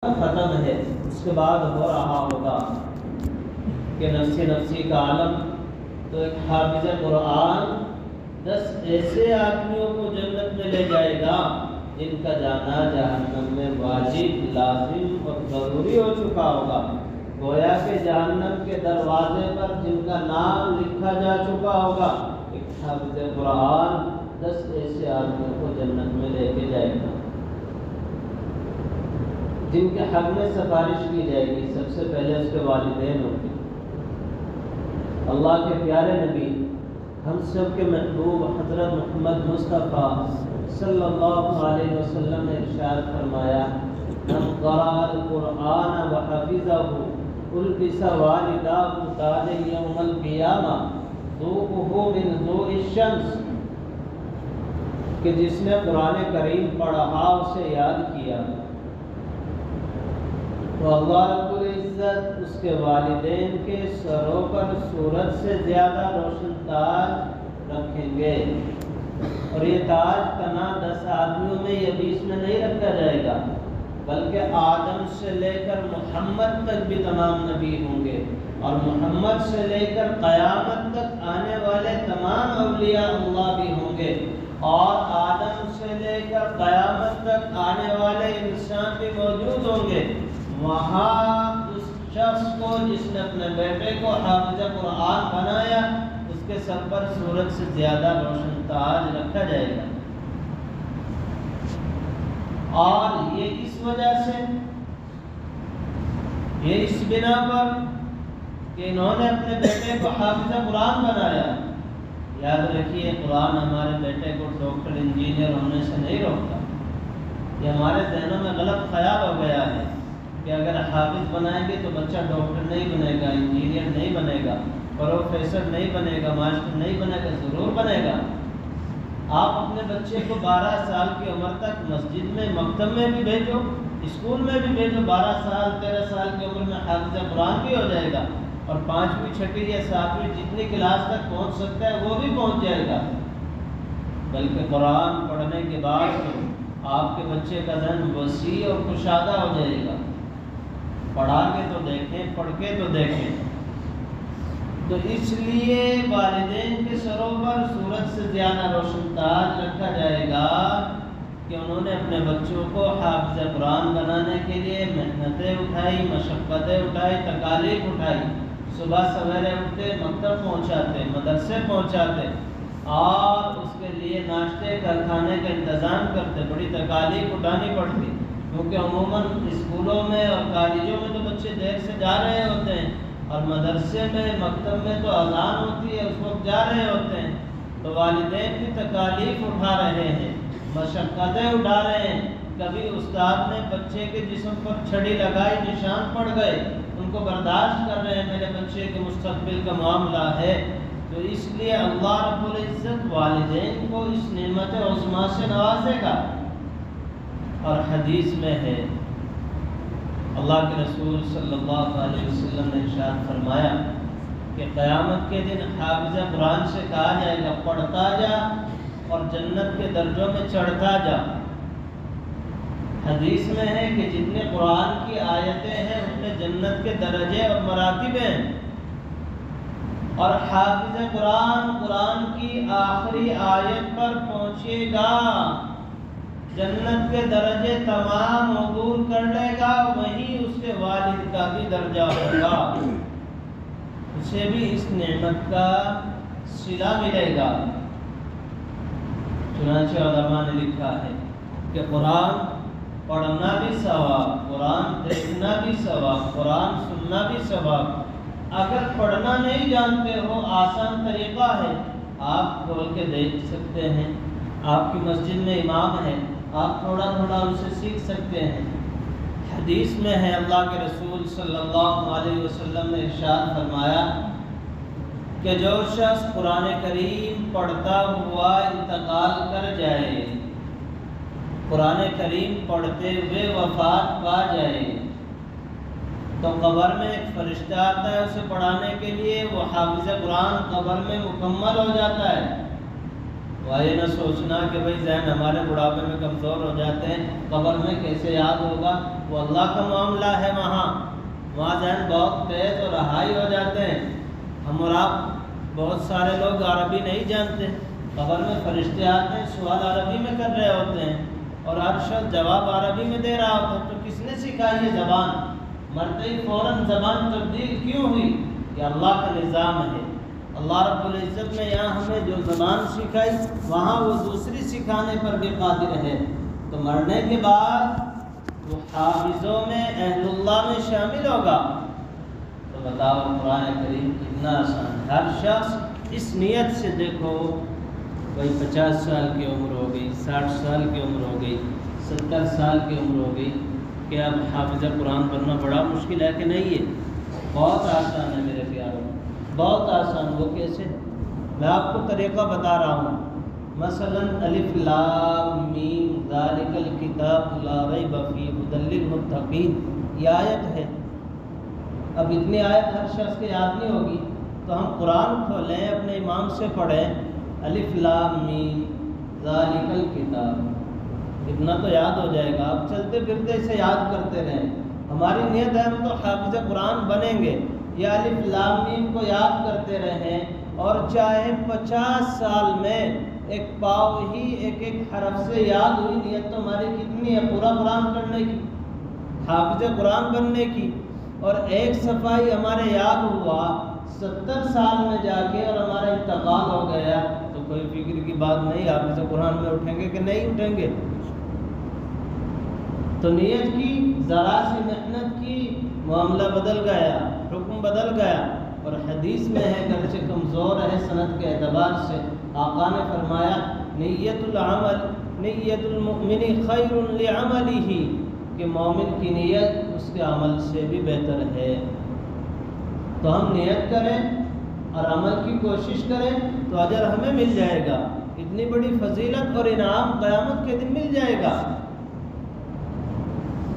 ختم ہے، اس کے بعد ہو رہا ہوگا کہ نفسی کا عالم، تو ایک حافظ قرآن 10 ایسے آدمیوں کو جنت میں لے جائے گا جن کا جانا جہنم میں واجب، لازم اور ضروری ہو چکا ہوگا۔ گویا کہ جہنم کے دروازے پر جن کا نام لکھا جا چکا ہوگا، ایک حافظ قرآن 10 ایسے آدمیوں کو جنت میں لے کے جائے گا جن کے حق میں سفارش کی جائے گی۔ سب سے پہلے اس کے والدین ہوں گے۔ اللہ کے پیارے نبی، ہم سب کے محبوب حضرت محمد مصطفیٰ صلی اللہ علیہ وسلم نے ارشاد فرمایا، من قرأ القرآن وحفظہ البس والداہ تاج یوم القیامہ ضوءہ من ضوء الشمس، کہ جس نے قرآن کریم پڑھا، اسے یاد کیا، تو اللہ رب العزت اس کے والدین کے سروں پر سورج سے زیادہ روشن تاج رکھیں گے۔ اور یہ تاج کا نام 10 آدمیوں میں یا 20 میں نہیں رکھا جائے گا، بلکہ آدم سے لے کر محمد تک بھی تمام نبی ہوں گے، اور محمد سے لے کر قیامت تک آنے والے تمام اولیاء اللہ بھی ہوں گے، اور آدم سے لے کر قیامت تک آنے والے انسان بھی موجود ہوں گے۔ وہاں اس شخص کو جس نے اپنے بیٹے کو حافظ قرآن بنایا، اس کے سر پر سورج سے زیادہ روشن تاج رکھا جائے گا۔ اور یہ اس وجہ سے، یہ اس بنا پر کہ انہوں نے اپنے بیٹے کو حافظ قرآن بنایا۔ یاد رکھیے، قرآن ہمارے بیٹے کو ڈاکٹر انجینئر ہونے سے نہیں روکتا۔ یہ ہمارے ذہنوں میں غلط خیال ہو گیا ہے کہ اگر حافظ بنائیں گے تو بچہ ڈاکٹر نہیں بنے گا، انجینئر نہیں بنے گا، پروفیسر نہیں بنے گا، ماسٹر نہیں بنے گا۔ ضرور بنے گا۔ آپ اپنے بچے کو 12 سال کی عمر تک مسجد میں، مکتب میں بھی بھیجو، اسکول میں بھی بھیجو، 12 سال 13 سال کی عمر میں حافظ قرآن بھی ہو جائے گا، اور 5ویں 6ٹھی یا 7ویں جتنی کلاس تک پہنچ سکتا ہے وہ بھی پہنچ جائے گا۔ بلکہ قرآن پڑھنے کے بعد تو آپ کے بچے کا ذہن وسیع اور کشادہ ہو جائے گا۔ پڑھا کے تو دیکھیں، پڑھ کے تو دیکھیں۔ تو اس لیے والدین کے سروں پر سورج سے زیادہ روشن تاج رکھا جائے گا کہ انہوں نے اپنے بچوں کو حافظ قرآن بنانے کے لیے محنتیں اٹھائی، مشقتیں اٹھائی، تکالیف اٹھائی۔ صبح سویرے اٹھتے، مکتب پہنچاتے، مدرسے پہنچاتے، اور اس کے لیے ناشتے کا، کھانے کا انتظام کرتے۔ بڑی تکالیف اٹھانی پڑتی، کیونکہ عموماً اسکولوں میں اور کالجوں میں تو بچے دیر سے جا رہے ہوتے ہیں، اور مدرسے میں، مکتب میں تو اذان ہوتی ہے، اس وقت جا رہے ہوتے ہیں۔ تو والدین بھی تکالیف اٹھا رہے ہیں، مشقتیں اٹھا رہے ہیں۔ کبھی استاد نے بچے کے جسم پر چھڑی لگائی، نشان پڑ گئے، ان کو برداشت کر رہے ہیں، میرے بچے کے مستقبل کا معاملہ ہے۔ تو اس لیے اللہ رب العزت والدین کو اس نعمت عظمیٰ سے نوازے گا۔ اور حدیث میں ہے، اللہ کے رسول صلی اللہ علیہ وسلم نے ارشاد فرمایا کہ قیامت کے دن حافظ قرآن سے کہا جائے گا، پڑھتا جا اور جنت کے درجوں میں چڑھتا جا۔ حدیث میں ہے کہ جتنے قرآن کی آیتیں ہیں اتنے جنت کے درجے اور مراتب ہیں، اور حافظ قرآن قرآن کی آخری آیت پر پہنچے گا، جنت کے درجے تمام عبور کر لے گا، وہیں اس کے والد کا بھی درجہ ہوگا، اسے بھی اس نعمت کا صلہ ملے گا۔ چنانچہ علماء نے لکھا ہے کہ قرآن پڑھنا بھی ثواب، قرآن دیکھنا بھی ثواب، قرآن سننا بھی ثواب۔ اگر پڑھنا نہیں جانتے ہو، آسان طریقہ ہے، آپ کھول کے دیکھ سکتے ہیں۔ آپ کی مسجد میں امام ہے، آپ تھوڑا تھوڑا ان سے سیکھ سکتے ہیں۔ حدیث میں ہے، اللہ کے رسول صلی اللہ علیہ وسلم نے ارشاد فرمایا کہ جو شخص قرآن کریم پڑھتا ہوا انتقال کر جائے، قرآن کریم پڑھتے ہوئے وفات پا جائے، تو قبر میں ایک فرشتہ آتا ہے اسے پڑھانے کے لیے، وہ حافظ قرآن قبر میں مکمل ہو جاتا ہے۔ وہ یہ نہ سوچنا کہ بھئی ذہن ہمارے بڑھاپے میں کمزور ہو جاتے ہیں، قبر میں کیسے یاد ہوگا، وہ اللہ کا معاملہ ہے، وہاں ذہن بہت تیز اور ہائی ہو جاتے ہیں۔ ہم اور آپ بہت سارے لوگ عربی نہیں جانتے، قبر میں فرشتے آتے ہیں، سوال عربی میں کر رہے ہوتے ہیں اور ہر شخص جواب عربی میں دے رہا ہوتا ہے، تو کس نے سکھائی یہ زبان؟ مرتے ہی فوراً زبان تبدیل کیوں ہوئی؟ یہ اللہ کا نظام ہے۔ اللہ رب العزت نے یہاں ہمیں جو زبان سکھائی، وہاں وہ دوسری سکھانے پر بھی قادر ہے۔ تو مرنے کے بعد وہ حافظوں میں، اہل اللہ میں شامل ہوگا۔ تو بتاؤ، قرآن کریم کتنا آسان ہے۔ ہر شخص اس نیت سے دیکھو، کوئی 50 سال کی عمر ہو گئی، 60 سال کی عمر ہو گئی، 70 سال کی عمر ہو گئی، کہ اب حافظ قرآن بننا بڑا مشکل ہے کہ نہیں ہے؟ بہت آسان ہے میرے پیاروں، بہت آسان۔ وہ کیسے؟ میں آپ کو طریقہ بتا رہا ہوں۔ مثلا الف لام میم ذالک الکتاب لا ریب فیہ ھدی للمتقین، یہ آیت ہے۔ اب اتنی آیت ہر شخص کے یاد نہیں ہوگی، تو ہم قرآن کھولیں، اپنے امام سے پڑھیں، الف لام میم ذالک الکتاب، اتنا تو یاد ہو جائے گا۔ اب چلتے پھرتے اسے یاد کرتے رہیں۔ ہماری نیت ہے ہم تو حافظ قرآن بنیں گے، یا الف لام میم کو یاد کرتے رہیں، اور چاہے 50 سال میں ایک پاؤ ہی ایک حرف سے یاد ہوئی، نیت تو ہماری کتنی ہے؟ پورا قرآن پڑھنے کی، حافظ قرآن بننے کی۔ اور ایک صفحہ ہی ہمارے یاد ہوا 70 سال میں جا کے، اور ہمارا انتقال ہو گیا، تو کوئی فکر کی بات نہیں، حافظ قرآن میں اٹھیں گے کہ نہیں اٹھیں گے؟ تو نیت کی، ذرا سی محنت کی، معاملہ بدل گیا، حکم بدل گیا۔ اور حدیث میں ہے، گرچہ کمزور ہے سند کے اعتبار سے، آقا نے فرمایا نیت المؤمن خیر لعملہ، کہ مومن کی نیت اس کے عمل سے بھی بہتر ہے۔ تو ہم نیت کریں اور عمل کی کوشش کریں تو اجر ہمیں مل جائے گا، اتنی بڑی فضیلت اور انعام قیامت کے دن مل جائے گا۔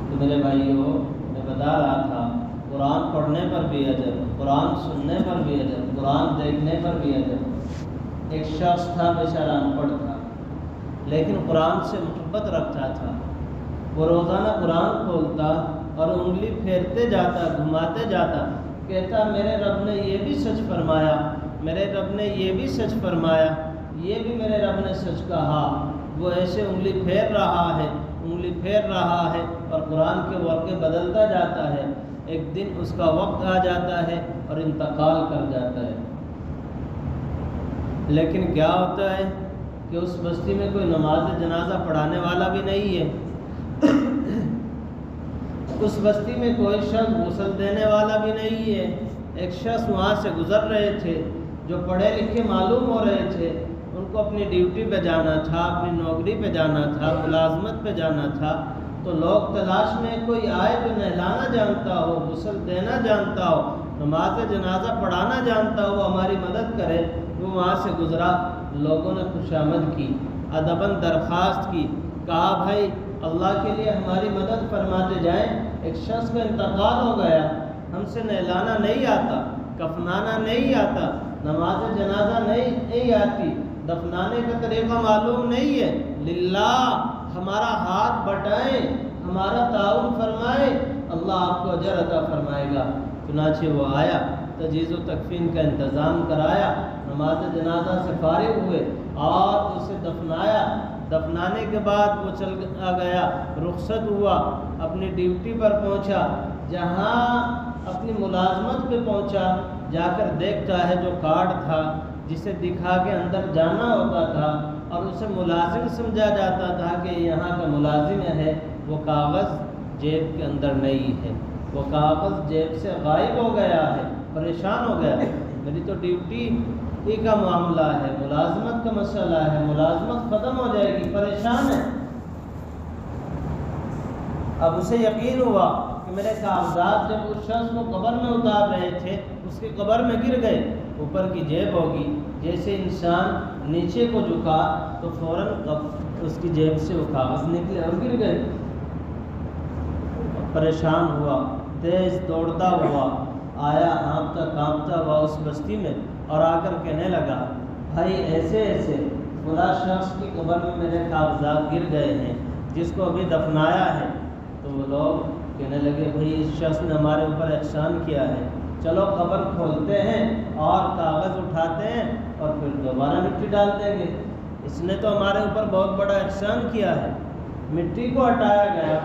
تو میرے بھائیوں، میں بتا رہا تھا، قرآن پڑھنے پر بھی اجر، قرآن سننے پر بھی اجر، قرآن دیکھنے پر بھی اجر۔ ایک شخص تھا، بیچارہ ان پڑھ تھا، لیکن قرآن سے محبت رکھتا تھا۔ وہ روزانہ قرآن کھولتا اور انگلی پھیرتے جاتا، گھماتے جاتا، کہتا میرے رب نے یہ بھی سچ فرمایا، میرے رب نے یہ بھی سچ فرمایا، یہ بھی میرے رب نے سچ کہا۔ وہ ایسے انگلی پھیر رہا ہے، انگلی پھیر رہا ہے، اور قرآن کے ورقے بدلتا جاتا ہے۔ ایک دن اس کا وقت آ جاتا ہے اور انتقال کر جاتا ہے۔ لیکن کیا ہوتا ہے کہ اس بستی میں کوئی نماز جنازہ پڑھانے والا بھی نہیں ہے، اس بستی میں کوئی شخص غسل دینے والا بھی نہیں ہے۔ ایک شخص وہاں سے گزر رہے تھے، جو پڑھے لکھے معلوم ہو رہے تھے، ان کو اپنی ڈیوٹی پہ جانا تھا، اپنی نوکری پہ جانا تھا، ملازمت پہ جانا تھا، تو لوگ تلاش میں کوئی آئے جو نہلانا جانتا ہو، غسل دینا جانتا ہو، نماز جنازہ پڑھانا جانتا ہو، ہماری مدد کرے۔ وہ وہاں سے گزرا، لوگوں نے خوش آمد کی، ادباً درخواست کی، کہا بھائی اللہ کے لیے ہماری مدد فرماتے جائیں، ایک شخص کا انتقال ہو گیا، ہم سے نہلانا نہیں آتا، کفنانا نہیں آتا، نماز جنازہ نہیں آتی، دفنانے کا طریقہ معلوم نہیں ہے، للہ ہمارا ہاتھ بٹائیں، ہمارا تعاون فرمائیں، اللہ آپ کو اجر عطا فرمائے گا۔ چنانچہ وہ آیا، تجہیز و تکفین کا انتظام کرایا، نماز جنازہ سے فارغ ہوئے اور اسے دفنایا۔ دفنانے کے بعد وہ چل گیا، رخصت ہوا، اپنی ڈیوٹی پر پہنچا، جہاں اپنی ملازمت پہ پہنچا، جا کر دیکھتا ہے جو کارڈ تھا جسے دکھا کے اندر جانا ہوتا تھا اور اسے ملازم سمجھا جاتا تھا کہ یہاں کا ملازم ہے، وہ کاغذ جیب کے اندر نہیں ہے، وہ کاغذ جیب سے غائب ہو گیا ہے۔ پریشان ہو گیا، میری تو ڈیوٹی کا معاملہ ہے، ملازمت کا مسئلہ ہے، ملازمت ختم ہو جائے گی، پریشان ہے۔ اب اسے یقین ہوا کہ میرے کاغذات جب اس شخص کو قبر میں اتار رہے تھے، اس کی قبر میں گر گئے، اوپر کی جیب ہوگی، جیسے انسان نیچے کو جھکا تو فوراً اس کی جیب سے وہ کاغذ نکلے اور گر گئے۔ پریشان ہوا، تیز دوڑتا ہوا آیا، ہانپتا کانپتا ہوا اس بستی میں، اور آ کر کہنے لگا بھائی ایسے ایسے فلاں شخص کی قبر میں میرے کاغذات گر گئے ہیں، جس کو ابھی دفنایا ہے، تو وہ لوگ کہنے لگے بھئی اس شخص نے ہمارے اوپر احسان کیا ہے، چلو قبر کھولتے ہیں اور کاغذ اٹھاتے ہیں اور پھر دوبارہ مٹی ڈال دیں گے، اس نے تو ہمارے اوپر بہت بڑا احسان کیا ہے۔ مٹی کو ہٹایا گیا۔